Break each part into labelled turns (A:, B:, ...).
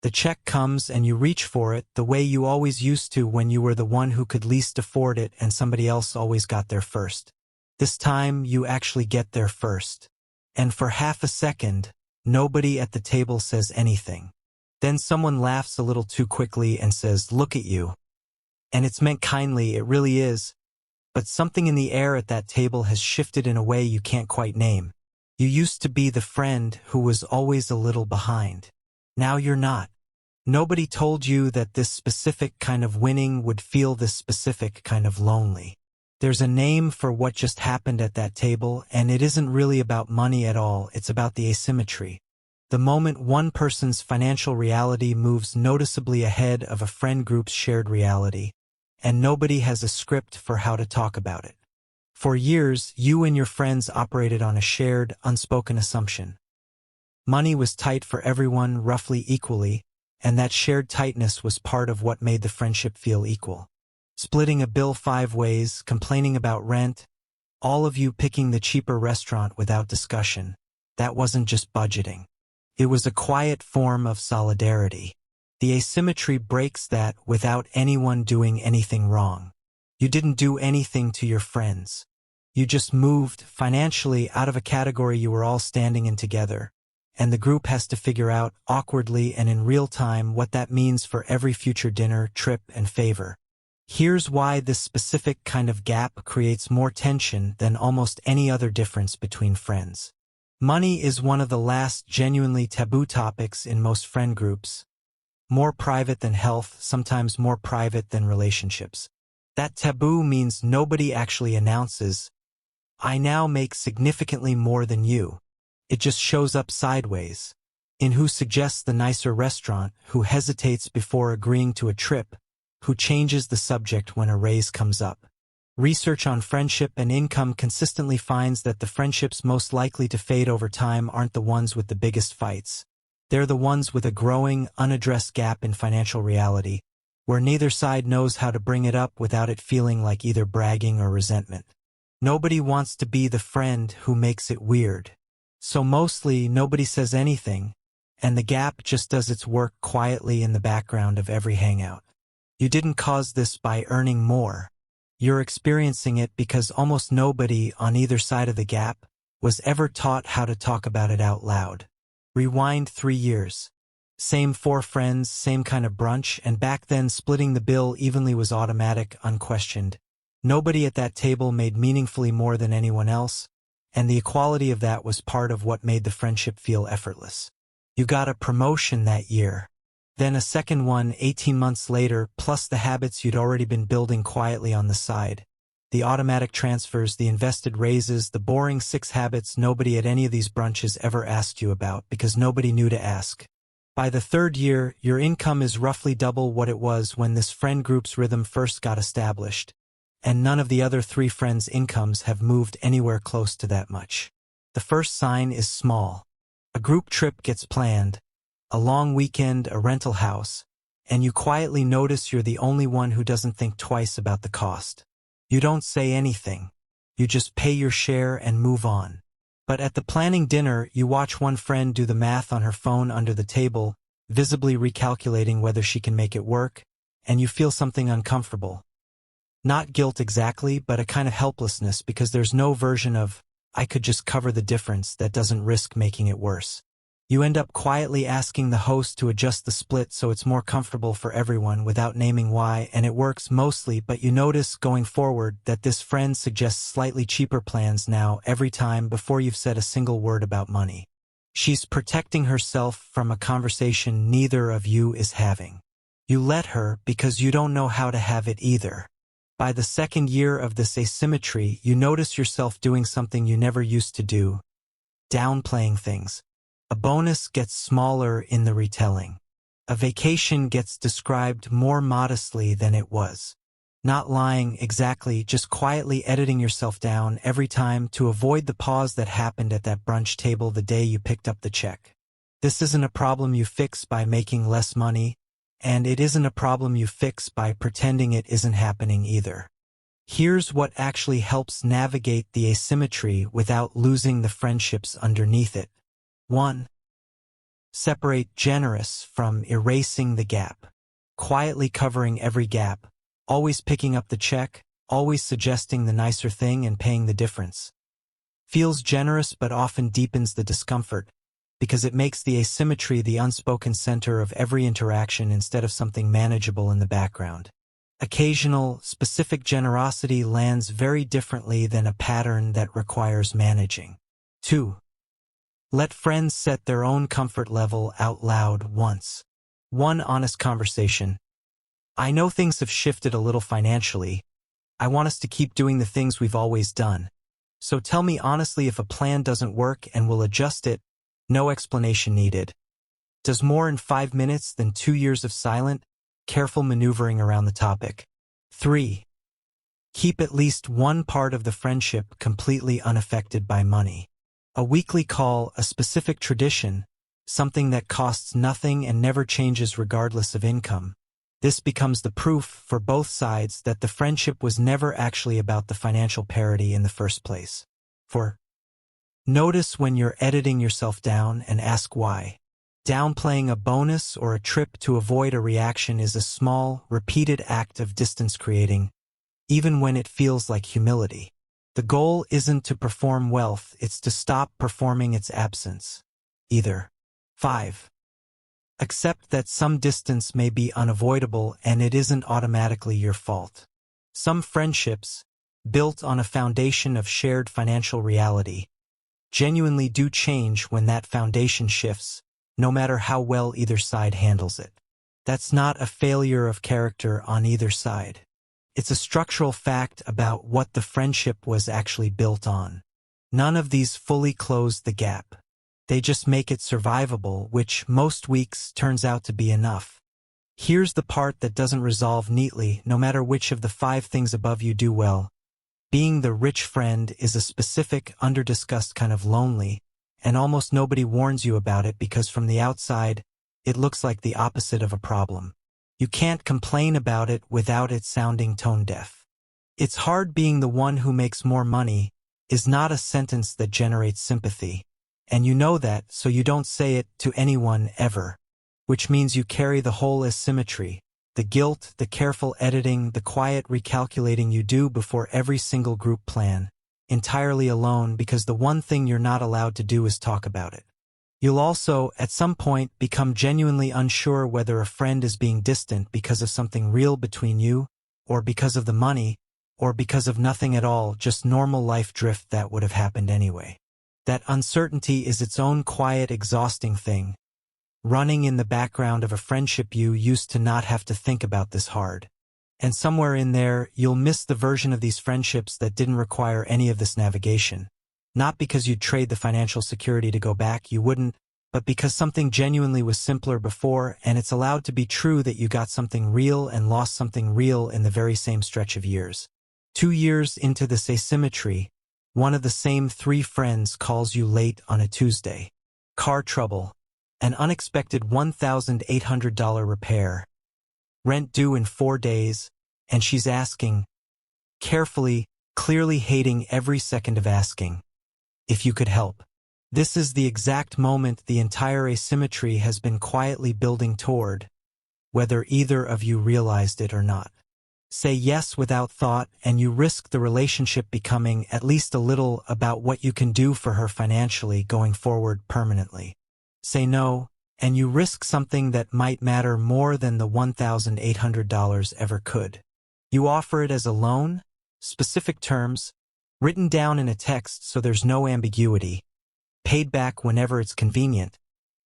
A: The check comes and you reach for it the way you always used to when you were the one who could least afford it and somebody else always got there first. This time you actually get there first. And for half a second, nobody at the table says anything. Then someone laughs a little too quickly and says, "Look at you." And it's meant kindly, it really is. But something in the air at that table has shifted in a way you can't quite name. You used to be the friend who was always a little behind. Now you're not. Nobody told you that this specific kind of winning would feel this specific kind of lonely. There's a name for what just happened at that table, and it isn't really about money at all, it's about the asymmetry. The moment one person's financial reality moves noticeably ahead of a friend group's shared reality, and nobody has a script for how to talk about it. For years, you and your friends operated on a shared, unspoken assumption. Money was tight for everyone roughly equally, and that shared tightness was part of what made the friendship feel equal. Splitting a bill 5 ways, complaining about rent, all of you picking the cheaper restaurant without discussion. That wasn't just budgeting. It was a quiet form of solidarity. The asymmetry breaks that without anyone doing anything wrong. You didn't do anything to your friends. You just moved financially out of a category you were all standing in together. And the group has to figure out, awkwardly and in real time, what that means for every future dinner, trip, and favor. Here's why this specific kind of gap creates more tension than almost any other difference between friends. Money is one of the last genuinely taboo topics in most friend groups. More private than health, sometimes more private than relationships. That taboo means nobody actually announces, "I now make significantly more than you." It just shows up sideways. In who suggests the nicer restaurant, who hesitates before agreeing to a trip, who changes the subject when a raise comes up. Research on friendship and income consistently finds that the friendships most likely to fade over time aren't the ones with the biggest fights. They're the ones with a growing, unaddressed gap in financial reality, where neither side knows how to bring it up without it feeling like either bragging or resentment. Nobody wants to be the friend who makes it weird. So mostly nobody says anything, and the gap just does its work quietly in the background of every hangout. You didn't cause this by earning more. You're experiencing it because almost nobody on either side of the gap was ever taught how to talk about it out loud. Rewind 3 years. Same 4 friends, same kind of brunch, and back then splitting the bill evenly was automatic, unquestioned. Nobody at that table made meaningfully more than anyone else, and the equality of that was part of what made the friendship feel effortless. You got a promotion that year. Then a second one 18 months later, plus the habits you'd already been building quietly on the side. The automatic transfers, the invested raises, the boring 6 habits nobody at any of these brunches ever asked you about because nobody knew to ask. By the 3rd year, your income is roughly double what it was when this friend group's rhythm first got established. And none of the other 3 friends' incomes have moved anywhere close to that much. The first sign is small. A group trip gets planned, a long weekend, a rental house, and you quietly notice you're the only one who doesn't think twice about the cost. You don't say anything. You just pay your share and move on. But at the planning dinner, you watch one friend do the math on her phone under the table, visibly recalculating whether she can make it work, and you feel something uncomfortable. Not guilt exactly, but a kind of helplessness because there's no version of, "I could just cover the difference," that doesn't risk making it worse. You end up quietly asking the host to adjust the split so it's more comfortable for everyone without naming why, and it works mostly, but you notice going forward that this friend suggests slightly cheaper plans now every time before you've said a single word about money. She's protecting herself from a conversation neither of you is having. You let her because you don't know how to have it either. By the 2nd year of this asymmetry, you notice yourself doing something you never used to do, downplaying things. A bonus gets smaller in the retelling. A vacation gets described more modestly than it was. Not lying exactly, just quietly editing yourself down every time to avoid the pause that happened at that brunch table the day you picked up the check. This isn't a problem you fix by making less money, and it isn't a problem you fix by pretending it isn't happening either. Here's what actually helps navigate the asymmetry without losing the friendships underneath it. 1. Separate generous from erasing the gap. Quietly covering every gap, always picking up the check, always suggesting the nicer thing and paying the difference. Feels generous but often deepens the discomfort, because it makes the asymmetry the unspoken center of every interaction instead of something manageable in the background. Occasional, specific generosity lands very differently than a pattern that requires managing. 2. Let friends set their own comfort level out loud once. One honest conversation. I know things have shifted a little financially. I want us to keep doing the things we've always done. So tell me honestly if a plan doesn't work and we'll adjust it. No explanation needed. Does more in 5 minutes than 2 years of silent, careful maneuvering around the topic. 3. Keep at least one part of the friendship completely unaffected by money. A weekly call, a specific tradition, something that costs nothing and never changes regardless of income. This becomes the proof for both sides that the friendship was never actually about the financial parity in the first place. 4. Notice when you're editing yourself down and ask why. Downplaying a bonus or a trip to avoid a reaction is a small, repeated act of distance creating, even when it feels like humility. The goal isn't to perform wealth, it's to stop performing its absence. Either. 5. Accept that some distance may be unavoidable and it isn't automatically your fault. Some friendships, built on a foundation of shared financial reality, genuinely do change when that foundation shifts, no matter how well either side handles it. That's not a failure of character on either side. It's a structural fact about what the friendship was actually built on. None of these fully close the gap. They just make it survivable, which most weeks turns out to be enough. Here's the part that doesn't resolve neatly, no matter which of the 5 things above you do well. Being the rich friend is a specific, under-discussed kind of lonely, and almost nobody warns you about it because from the outside, it looks like the opposite of a problem. You can't complain about it without it sounding tone-deaf. It's hard being the one who makes more money is not a sentence that generates sympathy. And you know that, so you don't say it to anyone ever. Which means you carry the whole asymmetry, the guilt, the careful editing, the quiet recalculating you do before every single group plan, entirely alone because the one thing you're not allowed to do is talk about it. You'll also, at some point, become genuinely unsure whether a friend is being distant because of something real between you, or because of the money, or because of nothing at all, just normal life drift that would have happened anyway. That uncertainty is its own quiet, exhausting thing, running in the background of a friendship you used to not have to think about this hard. And somewhere in there, you'll miss the version of these friendships that didn't require any of this navigation. Not because you'd trade the financial security to go back, you wouldn't, but because something genuinely was simpler before, and it's allowed to be true that you got something real and lost something real in the very same stretch of years. 2 years into this asymmetry, one of the same 3 friends calls you late on a Tuesday. Car trouble. An unexpected $1,800 repair. Rent due in 4 days, and she's asking, carefully, clearly hating every second of asking, if you could help. This is the exact moment the entire asymmetry has been quietly building toward, whether either of you realized it or not. Say yes without thought, and you risk the relationship becoming at least a little about what you can do for her financially going forward permanently. Say no, and you risk something that might matter more than the $1,800 ever could. You offer it as a loan, specific terms, written down in a text so there's no ambiguity, paid back whenever it's convenient,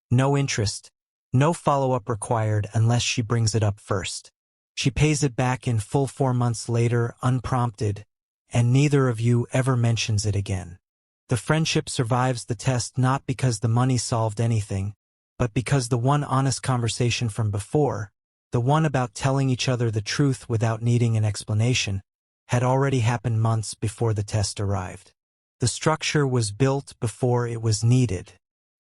A: no interest, no follow-up required unless she brings it up first. She pays it back in full 4 months later, unprompted, and neither of you ever mentions it again. The friendship survives the test not because the money solved anything, but because the one honest conversation from before, the one about telling each other the truth without needing an explanation, had already happened months before the test arrived. The structure was built before it was needed.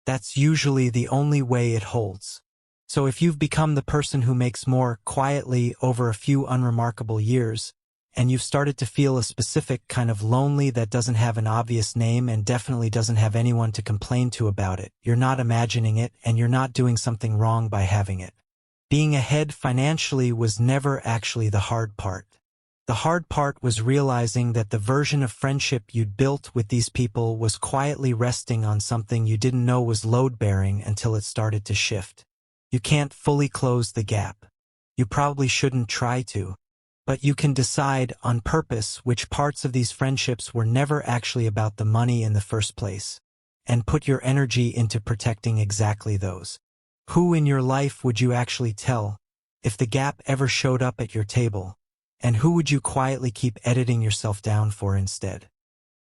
A: That's usually the only way it holds. So if you've become the person who makes more quietly over a few unremarkable years, and you've started to feel a specific kind of lonely that doesn't have an obvious name and definitely doesn't have anyone to complain to about it. You're not imagining it, and you're not doing something wrong by having it. Being ahead financially was never actually the hard part. The hard part was realizing that the version of friendship you'd built with these people was quietly resting on something you didn't know was load-bearing until it started to shift. You can't fully close the gap. You probably shouldn't try to. But you can decide on purpose which parts of these friendships were never actually about the money in the first place, and put your energy into protecting exactly those. Who in your life would you actually tell if the gap ever showed up at your table, and who would you quietly keep editing yourself down for instead?